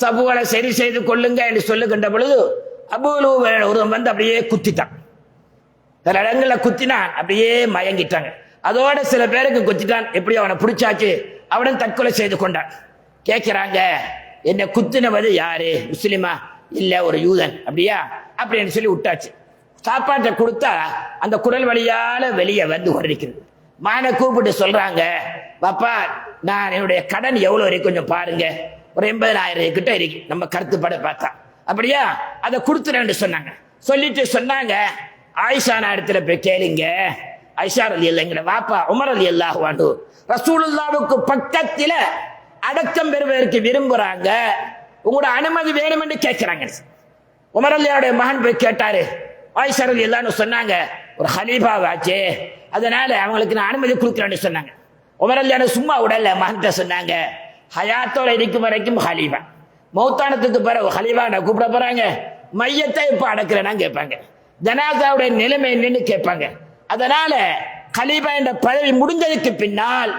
சபுகளை சரி செய்து கொள்ளுங்க என்று சொல்லுகின்ற பொழுது அபூலூஹல் ஒருவன் வந்து அப்படியே குத்திட்டான். சில இடங்களில் குத்தினான், அப்படியே மயங்கிட்டாங்க. அதோட சில பேருக்கு குத்திட்டான், எப்படி அவனை பிடிச்சாச்சு, அவனும் தற்கொலை செய்து கொண்டான். கேட்கிறாங்க, என்னை குத்தினவது யாரு, முஸ்லிமா இல்ல ஒரு யூதன், அப்படியா அப்படின்னு சொல்லி விட்டாச்சு. சாப்பாட்டை கொடுத்தா அந்த குடல் வழியால வெளியே வந்து கொண்டிருக்கிறது. மானை கூப்பிட்டு சொல்றாங்க, பாப்பா நான் என்னுடைய கடன் எவ்வளவு இருக்கு கொஞ்சம் பாருங்க, ஒரு 80,000 கிட்ட இருக்கு நம்ம கருத்துப்பட பார்த்தா, அப்படியா அதை கொடுத்துறேன்னு சொன்னாங்க. சொல்லிட்டு சொன்னாங்க, ஆயிஷா இடத்துல போய் கேளுங்க, ஆயிஷா ரலியல்லாஹு அன்ஹா வாப்பா உமர் ரலியல்லாஹு அன்ஹு ரசூலுல்லாஹ்வுக்கு பக்கத்துல அடக்கம் பெறுவதற்கு விரும்புறாங்க, உங்களோட அனுமதி வேணும் என்று கேட்கிறாங்க. உமர் ரலியல்லாஹுடைய மகன் போய் கேட்டாரு. ஆயிஷா ரலியல்லாஹு அன்ஹா சொன்னாங்க, ஒரு ஹலீஃபாவாச்சே அதனால அவங்களுக்கு நான் அனுமதி கொடுக்குறேன்னு சொன்னாங்க. உமர் ரலியல்லாஹு சும்மா உடல்ல மகன்கிட்ட சொன்னாங்க, ஹயாத்தோட இருக்கும் வரைக்கும் ஹலீஃபா, மௌத்தானத்துக்கு பிறகு ஹலீஃபா கூப்பிட போறாங்க, மையத்தை இப்ப அடக்கிறேன்னா கேட்பாங்க, ஜனாசாவுடைய நிலைமை என்னன்னு கேட்பாங்க. அதனால கலீஃபா என்ற பதவி முடிஞ்சதுக்கு பின்னால்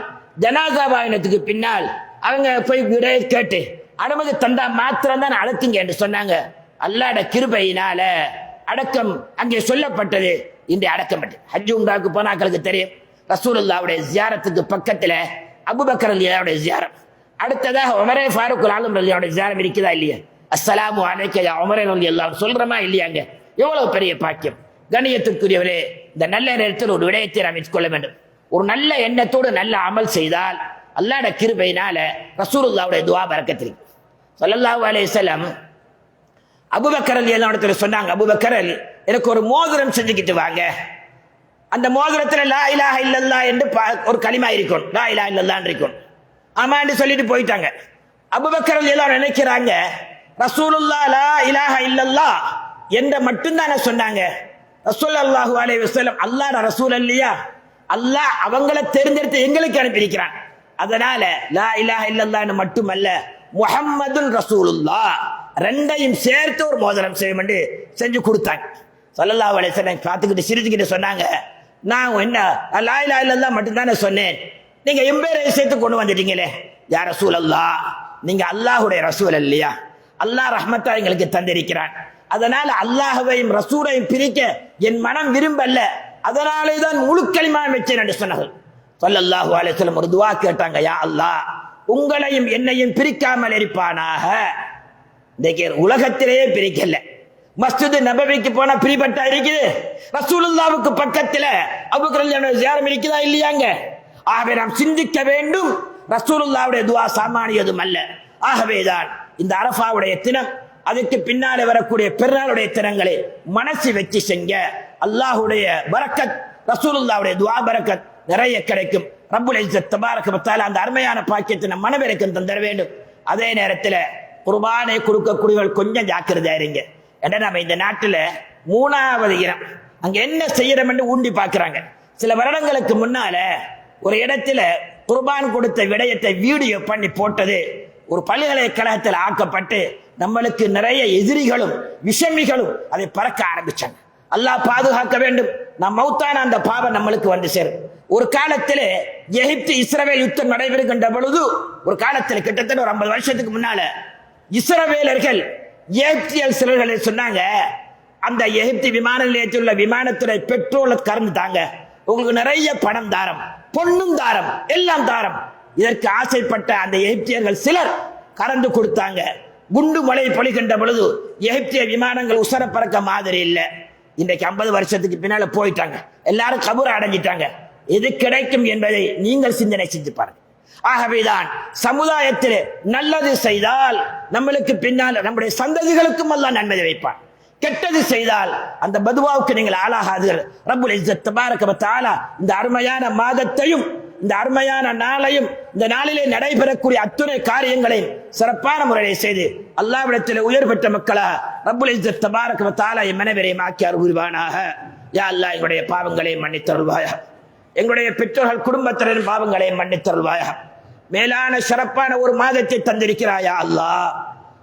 ஜனாசாவாயினத்துக்கு பின்னால் அவங்க போய் விடைய கேட்டு அனுமதி தந்தா மாத்திரம் தான் அடக்குங்க என்று சொன்னாங்க. அல்லாஹ்வுடைய கிருபையினால அடக்கம் அங்கே சொல்லப்பட்டது, இன்று அடக்கப்பட்டது. ஹஜ் உம்ராவுக்கு போனாக்களுக்கு தெரியும், ரசூலுல்லாஹ்வுடைய ஜியாரத்துக்கு பக்கத்துல அபூபக்கர் ரலியல்லாஹுடைய ஜியாரம், அடுத்ததாக உமரே ஃபாரூக் ஆலம் ரலியல்லாஹுடைய ஜியாரம் இருக்குதா இல்லையா, அஸ்ஸலாமு அலைக்க யா உமரே ரலியல்லாஹு சொல்றமா இல்லையாங்க. எவ்வளவு பெரிய பாக்கியம். கண்ணியத்திற்குரியவரே, இந்த நல்ல நேரத்தில் ஒரு விடயத்தை நாம் கொள்ள வேண்டும். ஒரு நல்ல எண்ணத்தோடு நல்ல அமல் செய்தால் அல்லாஹ்வுடைய கிருபையினால ரசூலுல்லாஹ்வுடைய துஆ பரக்கத்திற்கு ஸல்லல்லாஹு அலைஹி வஸல்லம் அபூபக்கர் ரலியல்லாஹு அன்ஹு சொன்னாங்க, அபூபக்கர் எனக்கு ஒரு மோதிரம் செஞ்சுக்கிட்டு வாங்க, அந்த மோதிரத்துல லா இலாஹ இல்லல்லாஹ் என்று ஒரு கலிமா இருக்கும், லா இலாஹ இல்லல்லாஹ் இருக்கும். ஆமான்னு சொல்லிட்டு போயிட்டாங்க. அபூபக்கர் ரலியல்லாஹு அன்ஹு நினைக்கிறாங்க, ரசூலுல்லாஹ் லா இலாஹ இல்லல்லாஹ் என்ற மட்டும்தானே சொன்னாங்க. ரசூலுல்லாஹி அலைஹி வஸல்லம் அல்லாஹ்வுடைய ரசூல் இல்லையா, அல்லாஹ் அவங்களை தேர்ந்தெடுத்து எங்களுக்கு அனுப்பியிருக்கிறான். அதனால லா இலாஹ இல்லல்லாஹ்னு மட்டுமல்ல முஹம்மதுன் ரசூலுல்லாஹ் ரெண்டையும் சேர்த்து ஒரு மோதிரம் செய்யும் என்று செஞ்சு கொடுத்தாங்க. ஸல்லல்லாஹு அலைஹி வஸல்லம் பார்த்துக்கிட்டு சிரிச்சுக்கிட்டு சொன்னாங்க, நான் என்ன லா இலாஹ இல்லல்லாஹ் மட்டும்தானே சொன்னேன், நீங்க எம்பேரை சேர்த்து கொண்டு வந்துட்டீங்களே, யா ரசூலல்லாஹ் நீங்க அல்லாஹ்வுடைய ரசூல் இல்லையா, அல்லாஹ் ரஹ்மத்தா எங்களுக்கு தந்திருக்கிறான். அதனால அல்லாஹ்வையும் ரசூலையும் பிரிக்க என் மனம் விரும்பல்ல, அதனாலே தான் முழு கலிமா வச்சேன் என்று சொன்னார்கள். ஸல்லல்லாஹு அலைஹி வஸல்லம் ஒரு துஆ கேட்டாங்க, யா அல்லாஹ் உங்களையும் என்னையும் பிரிக்காமல் இருப்பானாக. இன்னைக்கு உலகத்திலேயே பிரிக்கல, மஸ்ஜித் நபவிக்கு போனா பிரிபட்டா இருக்குது, ரசூலுல்லாஹ்வுக்கு பக்கத்துல அபூபக்கர் ரலியல்லாஹு ஜியாரம் இருக்குதா இல்லையாங்க. ஆகவே நாம் சிந்திக்க வேண்டும், ரசூலுல்லாஹ்வுடைய துஆ சாமானியதும் அல்ல. ஆகவேதான் இந்த அரஃபாவுடைய தினம், அதுக்கு பின்னாலே வரக்கூடிய பெருநாளுடைய தினங்களை மனசு வச்சு செஞ்ச அல்லாஹ்வுடைய பரக்கத், ரசூலுல்லாஹ்வுடைய துஆ பரக்கத் நிறைய கிடைக்கும். ரப்புல் இஸ்ஸத் தபாரக வ தஆலா அந்த அருமையான பாக்கியத்தை நம் மனதிற்கும் தர வேண்டும். அதே நேரத்தில் குர்பானை கொடுக்கக்கூடியவர்கள் கொஞ்சம் ஜாக்கிரதையா இருங்க. ஏன்னா நம்ம இந்த நாட்டில் 3வது இனம் அங்க என்ன செய்யறோம்னு ஊண்டி பார்க்கிறாங்க. சில வருடங்களுக்கு முன்னால ஒரு இடத்துல குர்பான் கொடுத்த விடயத்தை வீடியோ பண்ணி போட்டது ஒரு பல்கலைக்கழகத்தில் ஆக்கப்பட்டு நம்மளுக்கு நிறைய எதிரிகளும் விஷமிகளும் அதை பறக்க ஆரம்பிச்சாங்க. அல்லாஹ் பாதுகாக்க வேண்டும். நம் மௌத்தான அந்த பாவம் நம்மளுக்கு வந்து சேரும். ஒரு காலத்தில் எகிப்து இஸ்ரவேல் யுத்தம் நடைபெறுகின்ற பொழுது, ஒரு காலத்தில் கிட்டத்தட்ட ஒரு 50 வருஷத்துக்கு முன்னால இஸ்ரவேலர்கள் எகிப்தியல் சிலர்களை சொன்னாங்க, அந்த எகிப்து விமான நிலையத்தில் உள்ள விமானத்துறை பெட்ரோலை கறந்து தாங்க, உங்களுக்கு நிறைய பணம் தாரம், பொண்ணும் தாரம், எல்லாம் தாரம். இதற்கு ஆசைப்பட்ட அந்த எகிப்தியர்கள் சிலர் கறந்து கொடுத்தாங்க. குண்டு மழை பொழிகின்ற பொழுது எகிப்திய விமானங்கள் உசர பறக்க மாதிரி இல்லை. இன்றைக்கு 50 வருஷத்துக்கு பின்னால போயிட்டாங்க, எல்லாரும் கபூர் அடைஞ்சிட்டாங்க. எது கிடைக்கும் என்பதை நீங்கள் சிந்தனை செஞ்சு பாருங்க. ஆகவேதான் சமுதாயத்தில் நல்லது செய்தால் நம்மளுக்கு பின்னால் நம்முடைய சந்ததிகளுக்கும் அல்லாஹ் நன்மை வைப்பான். கெட்டது செய்தால் அந்த பதுவாவுக்கு நீங்கள் ஆளாகாதீர்கள். ரப்புல் இஸ்ஸத் தபாரக வ தஆலா இந்த அருமையான மாதத்தையும் இந்த அருமையான நாளையும் இந்த நாளிலே நடைபெறக்கூடிய அத்துணை காரியங்களையும் சிறப்பான முறையில் செய்து அல்லாஹ்விடத்தில் உயர் பெற்ற மக்களா ரப்புல் இஸ்ஸத் தபாரக வ தஆலா மனவரையும் ஆக்கி அருள்வானாக. யா அல்லாஹ் எங்களுடைய பாவங்களை மன்னித்தருள்வாயாக, எங்களுடைய பெற்றோர்கள் குடும்பத்தினரின் பாவங்களை மன்னித்தருள்வாயாக. மேலான சிறப்பான ஒரு மாதத்தை தந்திருக்கிறாயா அல்லாஹ்,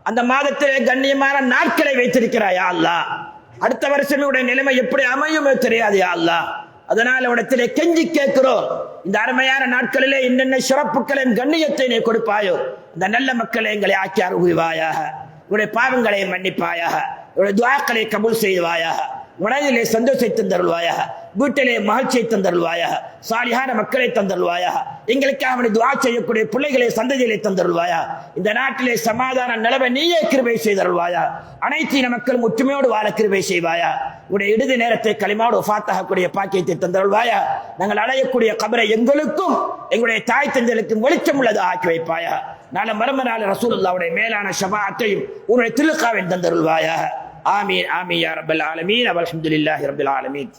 அந்த மாதத்திலே கண்ணியமான நாட்களை வைத்திருக்கிறாயா அல்லாஹ். அடுத்த வருஷம் நிலைமை எப்படி அமையுமே தெரியாது யா அல்லாஹ். அதனால் உடத்திலே கெஞ்சி கேட்கிறோம், இந்த அருமையான நாட்களிலே என்னென்ன சிறப்புகளின் கண்ணியத்தை நீ கொடுப்பாயோ இந்த நல்ல மக்களை எங்களை ஆக்கி அருள்வாயாக. உடைய பாவங்களை மன்னிப்பாயாக, உடைய துஆக்களை கபூல் செய்வாயாக, மனதிலே சந்தோஷத்தை தந்தருள்வாயாக, வீட்டிலே மகிழ்ச்சியை தந்தருள்வாயாக, சாலிஹான மக்களை தந்தருள்வாயாக, எங்களுக்காக அவனை துஆ செய்யக்கூடிய பிள்ளைகளை சந்ததிகளை தந்தருள்வாயா. இந்த நாட்டிலே சமாதான நிலவை நீயே கிருபை செய்தருள்வாயா. அனைத்து இன மக்களும் ஒற்றுமையோடு வாழ கிருபை செய்வாயா. உடைய இறுதி நேரத்தை களிமாவோடு வஃபாத்தாகக்கூடிய பாக்கியத்தை தந்தருள்வாயா. நாங்கள் அடையக்கூடிய கபரை எங்களுக்கும் எங்களுடைய தாய் தந்தைகளுக்கும் வெளிச்சம் உள்ளது ஆக்கி வைப்பாயா. நாளை மறும நாள் ரசூலுல்லாஹ்வுடைய மேலான ஷஃபாஅத்தையும் உன்னுடைய திலுக்காவை தந்தருள்வாயா. ஆமீன் ஆமீன் யா ரப்பல் ஆலமீன். வல்ஹம்துலில்லாஹி ரப்பில் ஆலமீன்.